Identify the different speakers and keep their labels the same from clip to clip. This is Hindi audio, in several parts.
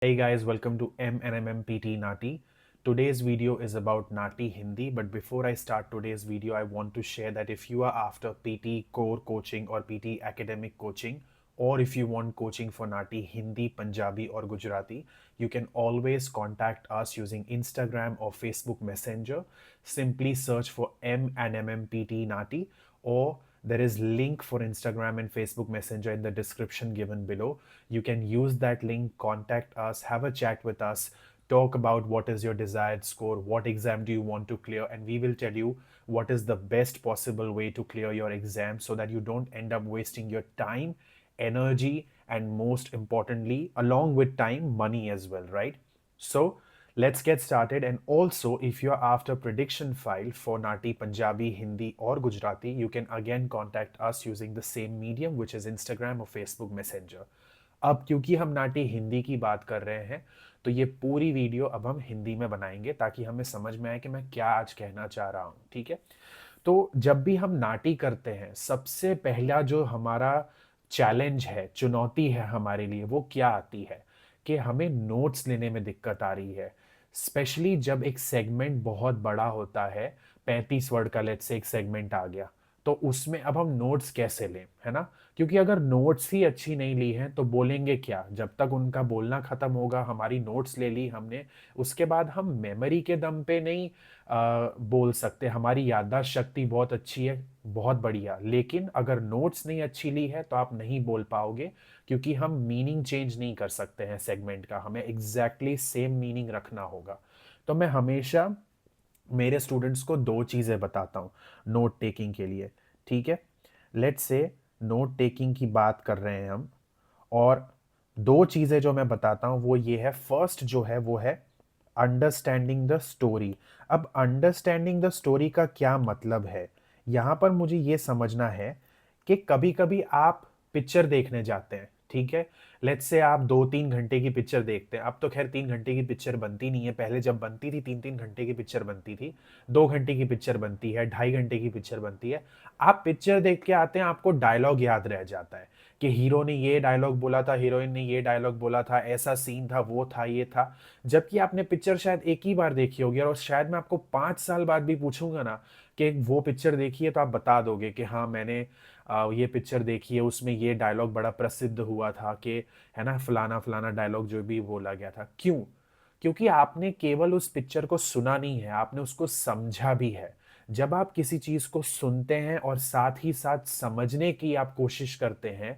Speaker 1: Hey guys, welcome to MNMMPT Nati. Today's video is about Nati Hindi, but before I start today's video, I want to share that if you are after PT core coaching or PT academic coaching, or if you want coaching for Nati Hindi, Punjabi, or Gujarati, you can always contact us using Instagram or Facebook Messenger. Simply search for MNMMPT Nati, or there is link for Instagram and Facebook Messenger in the description given below. You can use that link, contact us, have a chat with us, talk about what is your desired score, what exam do you want to clear, and we will tell you what is the best possible way to clear your exam so that you don't end up wasting your time, energy, and most importantly, along with time, money as well, right? So let's get started. And also, if you're after prediction file for Nati Punjabi, Hindi, or Gujarati, you can again contact us using the same medium, which is Instagram or Facebook Messenger. अब क्योंकि हम नाटी हिंदी की बात कर रहे हैं, तो ये पूरी वीडियो अब हम हिंदी में बनाएंगे ताकि हमें समझ में आए कि मैं क्या आज कहना चाह रहा हूँ। ठीक है, तो जब भी हम नाटी करते हैं, सबसे पहला जो हमारा चैलेंज है, चुनौती है हमारे लिए, वो क्या आती है कि हमें नोट्स लेने में दिक्कत आ रही है। स्पेशली जब एक सेगमेंट बहुत बड़ा होता है, 35 वर्ड का लेट से एक सेगमेंट आ गया, तो उसमें अब हम नोट्स कैसे लें, है ना? क्योंकि अगर नोट्स ही अच्छी नहीं ली हैं तो बोलेंगे क्या? जब तक उनका बोलना खत्म होगा, हमारी नोट्स ले ली हमने, उसके बाद हम मेमोरी के दम पे नहीं बोल सकते। हमारी याददाश्त शक्ति बहुत अच्छी है, बहुत बढ़िया, लेकिन अगर नोट्स नहीं अच्छी ली है तो आप नहीं बोल पाओगे, क्योंकि हम मीनिंग चेंज नहीं कर सकते हैं सेगमेंट का, हमें एग्जैक्टली सेम मीनिंग रखना होगा। तो मैं हमेशा मेरे स्टूडेंट्स को दो चीज़ें बताता हूँ नोट टेकिंग के लिए। ठीक है, लेट्स से नोट टेकिंग की बात कर रहे हैं हम, और दो चीज़ें जो मैं बताता हूँ वो ये है, फर्स्ट जो है वो है अंडरस्टैंडिंग द स्टोरी। अब अंडरस्टैंडिंग द स्टोरी का क्या मतलब है, यहाँ पर मुझे ये समझना है कि कभी कभी आप पिक्चर देखने जाते हैं, ठीक है, लेट्स से आप 2-3 घंटे की पिक्चर देखते हैं। अब तो खैर 3 घंटे की पिक्चर बनती नहीं है, पहले जब बनती थी 3-3 घंटे की पिक्चर बनती थी, 2 घंटे की पिक्चर बनती है, 2.5 घंटे की पिक्चर बनती है। आप पिक्चर देख के आते हैं, आपको डायलॉग याद रह जाता है कि हीरो ने ये डायलॉग बोला था, हीरोइन ने ये डायलॉग बोला था, ऐसा सीन था, वो था, ये था। जबकि आपने पिक्चर शायद एक ही बार देखी होगी, और शायद मैं आपको 5 साल बाद भी पूछूंगा ना कि वो पिक्चर देखी है, तो आप बता दोगे कि हाँ मैंने ये पिक्चर देखी है, उसमें ये डायलॉग बड़ा प्रसिद्ध हुआ था कि, है ना, फलाना फलाना डायलॉग जो भी बोला गया था। क्यों? क्योंकि आपने केवल उस पिक्चर को सुना नहीं है, आपने उसको समझा भी है। जब आप किसी चीज को सुनते हैं और साथ ही साथ समझने की आप कोशिश करते हैं,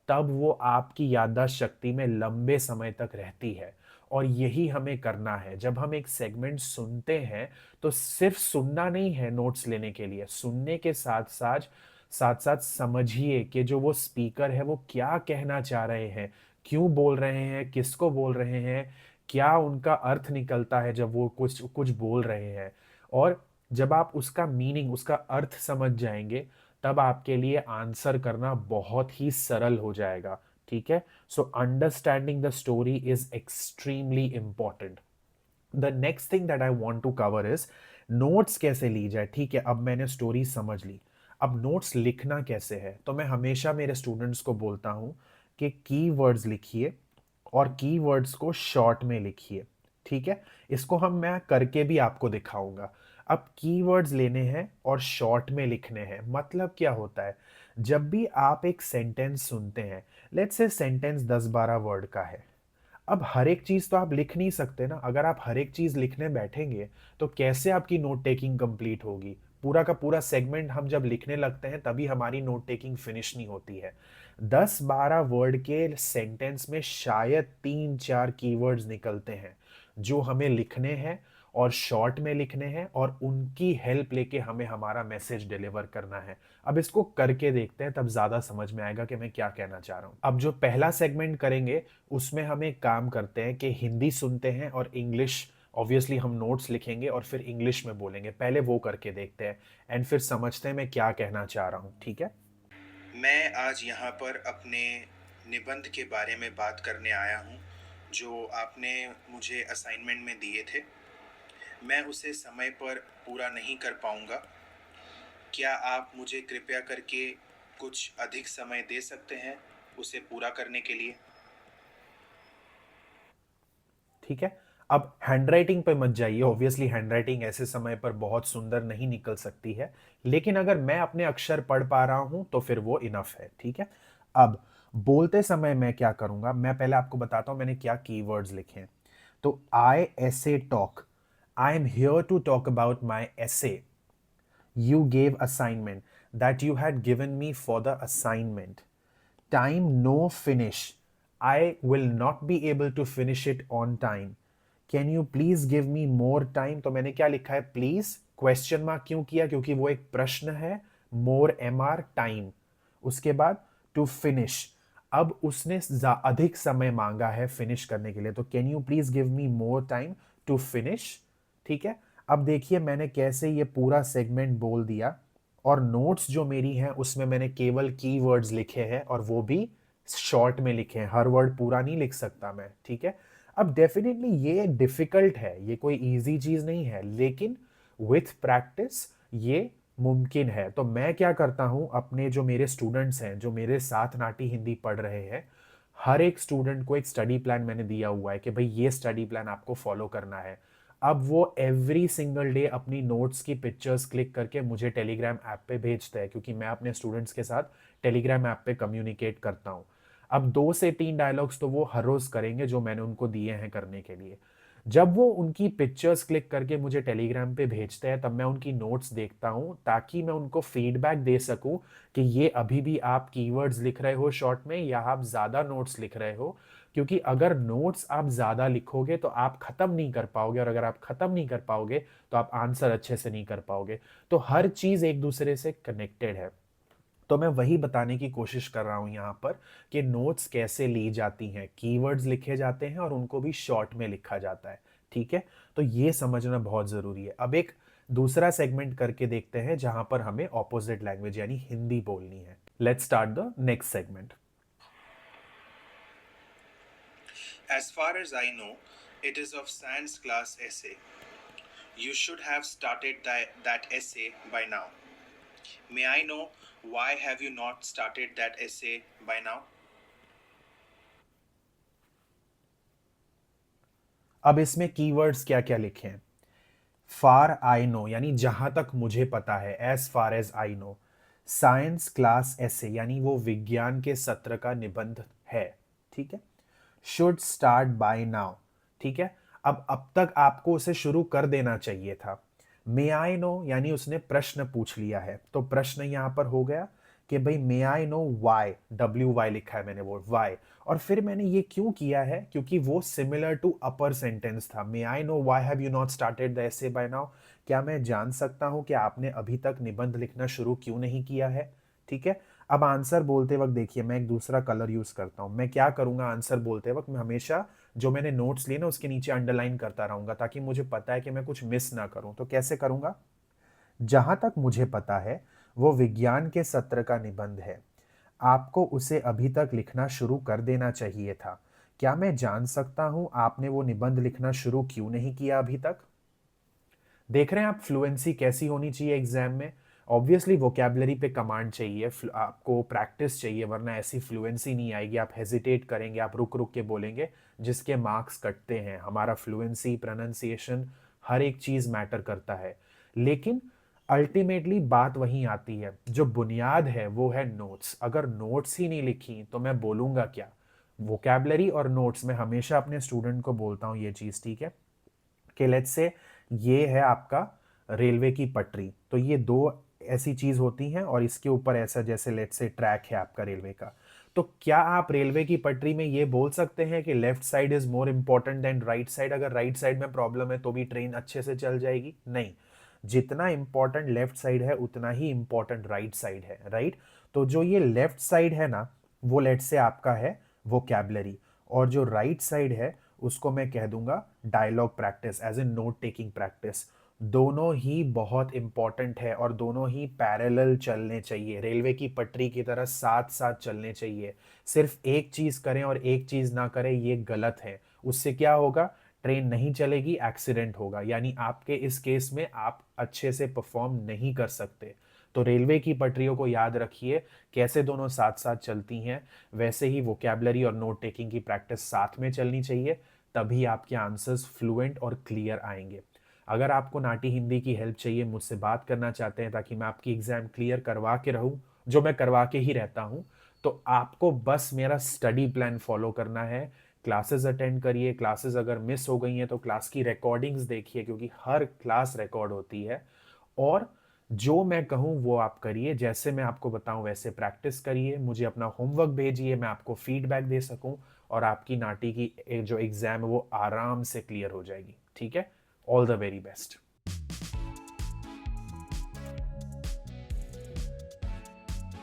Speaker 1: तब वो आपकी याददाश्त शक्ति में लंबे समय तक रहती है। और यही हमें करना है। जब हम एक सेगमेंट सुनते हैं, तो सिर्फ सुनना नहीं है नोट्स लेने के लिए, सुनने के साथ साथ साथ साथ समझिए कि जो वो स्पीकर है वो क्या कहना चाह रहे हैं, क्यों बोल रहे हैं, किसको बोल रहे हैं, क्या उनका अर्थ निकलता है जब वो कुछ कुछ बोल रहे हैं। और जब आप उसका मीनिंग, उसका अर्थ समझ जाएंगे, तब आपके लिए आंसर करना बहुत ही सरल हो जाएगा। ठीक है, so understanding the story is extremely important. The next thing that I want to cover is notes कैसे ली जाए। ठीक है, अब मैंने स्टोरी समझ ली, अब नोट्स लिखना कैसे है। तो मैं हमेशा मेरे स्टूडेंट्स को बोलता हूँ कि कीवर्ड्स लिखिए, और कीवर्ड्स को शॉर्ट में लिखिए। ठीक है, इसको मैं करके भी आपको दिखाऊंगा। अब कीवर्ड्स लेने हैं और शॉर्ट में लिखने हैं। मतलब क्या होता है, जब भी आप एक सेंटेंस सुनते हैं, लेट्स से सेंटेंस 10-12 वर्ड का है, अब हर एक चीज तो आप लिख नहीं सकते ना। अगर आप हर एक चीज लिखने बैठेंगे, तो कैसे आपकी नोट टेकिंग कंप्लीट होगी? पूरा का पूरा सेगमेंट हम जब लिखने लगते हैं, तभी हमारी नोट टेकिंग फिनिश नहीं होती है। 10-12 वर्ड के सेंटेंस में शायद 3-4 कीवर्ड्स निकलते हैं जो हमें लिखने हैं, और शॉर्ट में लिखने हैं, और उनकी हेल्प लेके हमें हमारा मैसेज डिलीवर करना है। अब इसको करके देखते हैं, तब ज्यादा समझ में आएगा कि मैं क्या कहना चाह रहा हूं। अब जो पहला सेगमेंट करेंगे, उसमें हम एक काम करते हैं कि हिंदी सुनते हैं और इंग्लिश, ऑब्वियसली हम नोट्स लिखेंगे और फिर इंग्लिश में बोलेंगे। पहले वो करके देखते हैं, एंड फिर समझते हैं मैं क्या कहना चाह रहा हूँ। ठीक है,
Speaker 2: मैं आज यहाँ पर अपने निबंध के बारे में बात करने आया हूँ, जो आपने मुझे असाइनमेंट में दिए थे। मैं उसे समय पर पूरा नहीं कर पाऊँगा। क्या आप मुझे कृपया करके कुछ अधिक समय दे सकते हैं उसे पूरा करने के लिए?
Speaker 1: ठीक है। अब हैंडराइटिंग पे मत जाइए, ऑब्वियसली हैंडराइटिंग ऐसे समय पर बहुत सुंदर नहीं निकल सकती है, लेकिन अगर मैं अपने अक्षर पढ़ पा रहा हूं तो फिर वो इनफ है, ठीक है। अब बोलते समय मैं क्या करूंगा, मैं पहले आपको बताता हूं मैंने क्या कीवर्ड्स लिखे हैं। तो I essay talk, I am here to talk about my essay, you gave assignment, that you had given me for the assignment, time no finish, I will not be able to finish it on time, can you please give me more time। तो मैंने क्या लिखा है, प्लीज क्वेश्चन मार्क क्यों किया, क्योंकि वो एक प्रश्न है। मोर एम आर टाइम, उसके बाद टू फिनिश, अब उसने अधिक समय मांगा है फिनिश करने के लिए, तो can you please give me more time to finish, ठीक है। अब देखिए मैंने कैसे ये पूरा सेगमेंट बोल दिया, और नोट्स जो मेरी हैं उसमें मैंने केवल कीवर्ड्स लिखे हैं, और वो भी शॉर्ट में लिखे हैं, हर वर्ड पूरा नहीं लिख सकता मैं, ठीक है। अब डेफिनेटली ये डिफिकल्ट है, ये कोई इजी चीज नहीं है, लेकिन विथ प्रैक्टिस ये मुमकिन है। तो मैं क्या करता हूं, अपने जो मेरे स्टूडेंट्स हैं, जो मेरे साथ नाटी हिंदी पढ़ रहे हैं, हर एक स्टूडेंट को एक स्टडी प्लान मैंने दिया हुआ है कि भाई ये स्टडी प्लान आपको फॉलो करना है। अब वो एवरी सिंगल डे अपनी नोट्स की पिक्चर्स क्लिक करके मुझे टेलीग्राम ऐप पे भेजते हैं, क्योंकि मैं अपने स्टूडेंट्स के साथ टेलीग्राम ऐप पे कम्युनिकेट करता हूँ। अब 2 से 3 डायलॉग्स तो वो हर रोज करेंगे जो मैंने उनको दिए हैं करने के लिए। जब वो उनकी पिक्चर्स क्लिक करके मुझे टेलीग्राम पे भेजते हैं, तब मैं उनकी नोट्स देखता हूँ, ताकि मैं उनको फीडबैक दे सकूं कि ये अभी भी आप कीवर्ड्स लिख रहे हो शॉर्ट में, या आप ज़्यादा नोट्स लिख रहे हो। क्योंकि अगर नोट्स आप ज़्यादा लिखोगे तो आप ख़त्म नहीं कर पाओगे, और अगर आप ख़त्म नहीं कर पाओगे तो आप आंसर अच्छे से नहीं कर पाओगे। तो हर चीज़ एक दूसरे से कनेक्टेड है। तो मैं वही बताने की कोशिश कर रहा हूं यहां पर कि नोट्स कैसे ली जाती हैं, कीवर्ड्स लिखे जाते हैं और उनको भी शॉर्ट में लिखा जाता है, ठीक है। तो ये समझना बहुत जरूरी है। अब एक दूसरा सेगमेंट करके देखते हैं जहां पर हमें ऑपोजिट लैंग्वेज यानी हिंदी बोलनी है। Let's start the next segment.
Speaker 2: As far as I know, it is of science class essay. You should have started that essay by now. May I know why have you not started that essay by now?
Speaker 1: अब इसमें कीवर्ड्स क्या क्या लिखे हैं। फार आई नो यानी जहां तक मुझे पता है, as far as I know. Science class ऐसे यानी वो विज्ञान के सत्र का निबंध है, ठीक है। शुड स्टार्ट बाय नाउ, ठीक है। अब तक आपको उसे शुरू कर देना चाहिए था। मे आई नो यानी उसने प्रश्न पूछ लिया है, तो प्रश्न यहां पर हो गया कि भाई may I know why, W Y लिखा है मैंने, वो वाई। और फिर मैंने ये क्यों किया है, क्योंकि वो सिमिलर टू अपर सेंटेंस था। May I know why have you not started the essay by now, क्या मैं जान सकता हूं कि आपने अभी तक निबंध लिखना शुरू क्यों नहीं किया है, ठीक है। अब आंसर बोलते वक्त देखिए मैं एक दूसरा कलर यूज करता हूं। मैं क्या करूंगा, आंसर बोलते वक्त मैं हमेशा जो मैंने नोट्स लिए ना उसके नीचे अंडरलाइन करता रहूंगा, ताकि मुझे पता है कि मैं कुछ मिस ना करूं। तो कैसे करूंगा, जहां तक मुझे पता है वो विज्ञान के सत्र का निबंध है, आपको उसे अभी तक लिखना शुरू कर देना चाहिए था, क्या मैं जान सकता हूं आपने वो निबंध लिखना शुरू क्यों नहीं किया अभी तक। देख रहे हैं आप फ्लुएंसी कैसी होनी चाहिए एग्जाम में। ऑब्वियसली वोकैबुलरी पे कमांड चाहिए, आपको प्रैक्टिस चाहिए, वरना ऐसी फ्लुएंसी नहीं आएगी। आप हेजिटेट करेंगे, आप रुक रुक के बोलेंगे, जिसके मार्क्स कटते हैं। हमारा फ्लुएंसी, प्रोनाउंसिएशन, हर एक चीज मैटर करता है। लेकिन अल्टीमेटली बात वहीं आती है, जो बुनियाद है वो है नोट्स। अगर नोट्स ही नहीं लिखी तो मैं बोलूंगा क्या। वोकैबुलरी और नोट्स में हमेशा अपने स्टूडेंट को बोलता हूं ये चीज, ठीक है, कि लेट्स से ये है आपका रेलवे की पटरी, तो ये दो ऐसी चीज होती हैं, और इसके ऊपर ऐसा जैसे लेट्स से ट्रैक है आपका रेलवे का। तो क्या आप रेलवे की पटरी में ये बोल सकते हैं कि left side is more important than right side. अगर राइट साइड में प्रॉब्लम है तो भी ट्रेन अच्छे से चल जाएगी, नहीं। जितना इंपॉर्टेंट लेफ्ट साइड है उतना ही इंपॉर्टेंट राइट साइड है, राइट। तो जो ये लेफ्ट साइड है ना, वो लेट्स से आपका है वोकैबुलरी, और जो राइट साइड है उसको मैं कह दूंगा dialogue practice, as a note taking practice. दोनों ही बहुत इंपॉर्टेंट है और दोनों ही पैरेलल चलने चाहिए, रेलवे की पटरी की तरह साथ साथ चलने चाहिए। सिर्फ एक चीज करें और एक चीज ना करें ये गलत है। उससे क्या होगा, ट्रेन नहीं चलेगी, एक्सीडेंट होगा, यानी आपके इस केस में आप अच्छे से परफॉर्म नहीं कर सकते। तो रेलवे की पटरियों को याद रखिए, कैसे दोनों साथ साथ चलती हैं, वैसे ही वोकैबुलरी और नोट टेकिंग की प्रैक्टिस साथ में चलनी चाहिए, तभी आपके आंसर्स फ्लुएंट और क्लियर आएंगे। अगर आपको नाटी हिंदी की हेल्प चाहिए, मुझसे बात करना चाहते हैं ताकि मैं आपकी एग्ज़ाम क्लियर करवा के रहूं, जो मैं करवा के ही रहता हूं, तो आपको बस मेरा स्टडी प्लान फॉलो करना है। क्लासेस अटेंड करिए, क्लासेस अगर मिस हो गई हैं तो क्लास की रिकॉर्डिंग्स देखिए, क्योंकि हर क्लास रिकॉर्ड होती है। और जो मैं कहूँ वो आप करिए, जैसे मैं आपको बताऊं वैसे प्रैक्टिस करिए, मुझे अपना होमवर्क भेजिए, मैं आपको फीडबैक दे सकूं, और आपकी नाटी की जो एग्ज़ाम है वो आराम से क्लियर हो जाएगी। ठीक है? All the very best.